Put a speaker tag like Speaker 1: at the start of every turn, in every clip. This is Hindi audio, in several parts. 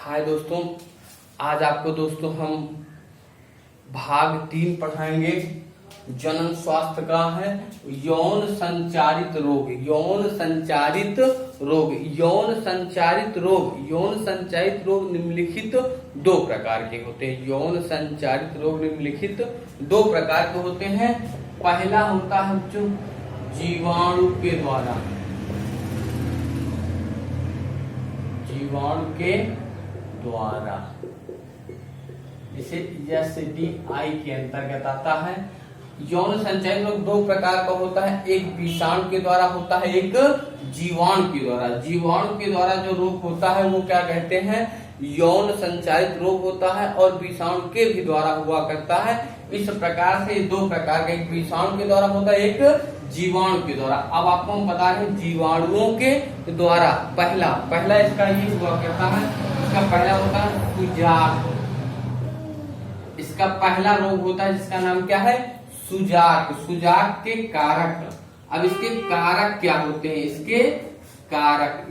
Speaker 1: हाय दोस्तों, आज आपको दोस्तों हम भाग 3 पढ़ाएंगे। जनन स्वास्थ्य का है यौन संचारित रोग। यौन संचारित रोग निम्नलिखित दो प्रकार के होते हैं। यौन संचारित रोग निम्नलिखित दो प्रकार के होते हैं। पहला होता है जो जीवाणु के द्वारा, इसे STI के अंतर्गत आता है। यौन संचारित रोग दो प्रकार का होता है, एक विषाणु के द्वारा होता है, एक जीवाणु के द्वारा। जीवाणु के द्वारा जो रोग होता है वो क्या कहते हैं, यौन संचारित रोग होता है, और विषाणु के भी द्वारा हुआ करता है। इस प्रकार से दो प्रकार का, एक विषाणु के द्वारा होता है, एक जीवाणु के द्वारा। अब आपको हम बता रहे हैं जीवाणुओं के द्वारा पहला इसका ये हुआ करता है। इसका पहला होता है सुजाक। इसका पहला रोग होता है जिसका नाम क्या है, सुजाक। सुजाक के कारक। अब इसके कारक क्या होते हैं, इसके कारक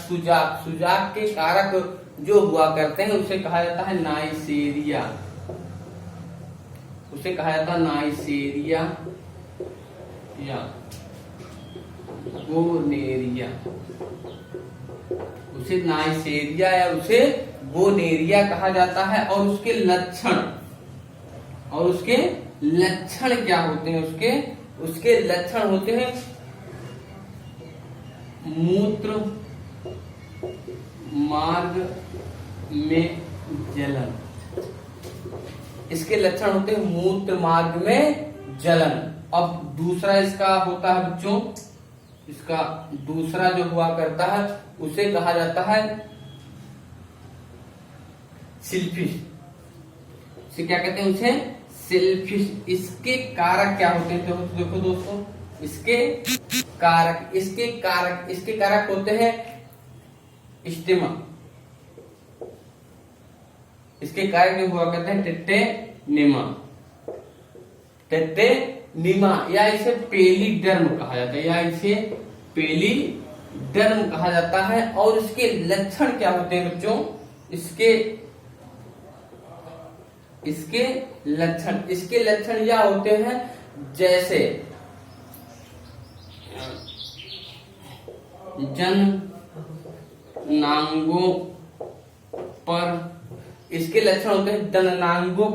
Speaker 1: सुजाक के कारक जो हुआ करते हैं उसे कहा जाता है नाइसेरिया। या गोनेरिया। उसे नाइसेरिया या उसे गोनेरिया कहा जाता है। और उसके लक्षण क्या होते हैं, उसके लक्षण होते हैं मूत्र मार्ग में जलन। इसके लक्षण होते हैं मूत्र मार्ग में जलन। अब दूसरा इसका होता है बच्चों, इसका दूसरा जो हुआ करता है उसे कहा जाता है सिल्फिश। इसे क्या कहते हैं, उसे सिल्फिश। इसके कारक क्या होते हैं, तो देखो दोस्तों, इसके कारक होते हैं स्टिमा। इसके कारक जो हुआ करते हैं टेट्टेनिमा, या इसे पेलिडर्म कहा जाता है। और इसके लक्षण क्या होते हैं बच्चों, इसके लक्षण यह होते हैं जैसे जननांगों पर, इसके लक्षण होते हैं जननांगों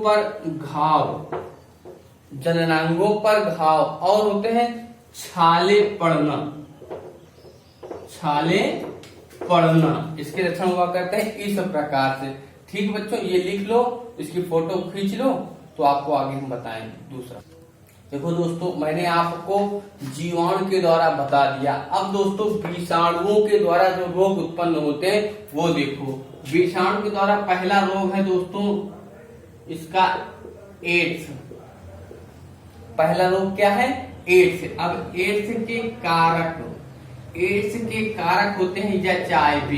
Speaker 1: पर घाव, और होते हैं छाले पड़ना। इसके लक्षण हुआ करते हैं इस प्रकार से। ठीक बच्चों, ये लिख लो, इसकी फोटो खींच लो, तो आपको आगे हम बताएंगे। दूसरा देखो दोस्तों, मैंने आपको जीवाणु के द्वारा बता दिया। अब दोस्तों विषाणुओं के द्वारा जो रोग उत्पन्न होते हैं वो देखो। विषाणु के द्वारा पहला रोग है दोस्तों इसका एड्स। पहला रोग क्या है, एड्स। अब एड्स के कारक होते हैं HIV।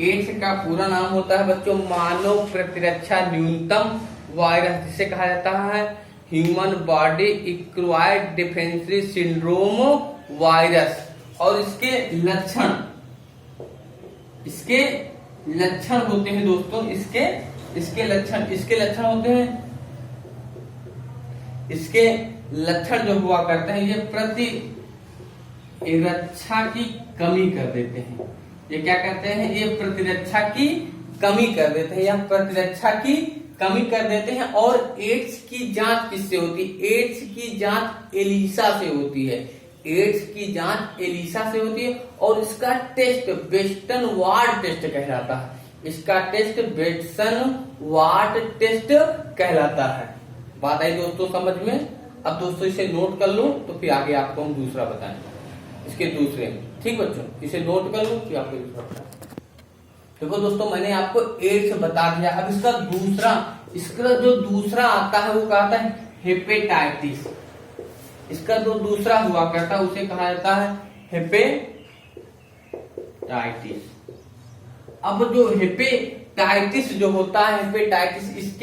Speaker 1: एड्स का पूरा नाम होता है बच्चों मानव प्रतिरक्षा न्यूनतम वायरस, जिसे कहा जाता है human body acquired defensive syndrome virus. और इसके लक्षण होते हैं दोस्तों, इसके लक्षण जो हुआ करते हैं, ये प्रतिरक्षा की कमी कर देते हैं। ये क्या करते हैं, ये प्रतिरक्षा की कमी कर देते हैं, या प्रतिरक्षा की कमी कर देते हैं। और एड्स की जांच किससे होती है, एड्स की जांच एलिसा से होती है। और इसका टेस्ट वेस्टर्न वार्ड टेस्ट कहलाता है। बात आई दोस्तों समझ में। अब दोस्तों इसे नोट कर लो, तो फिर आगे आपको हम दूसरा बताएंगे इसके दूसरे। ठीक बच्चों, इसे नोट कर लो, फिर आपको दूसरा बताएंगे। देखो दोस्तों, मैंने आपको एड्स बता दिया। अब इसका जो दूसरा आता है वो कहता है हेपेटाइटिस। इसका जो दूसरा हुआ करता है उसे कहा जाता है हेपेटाइटिस। अब जो हेपेटाइटिस जो होता है, इसके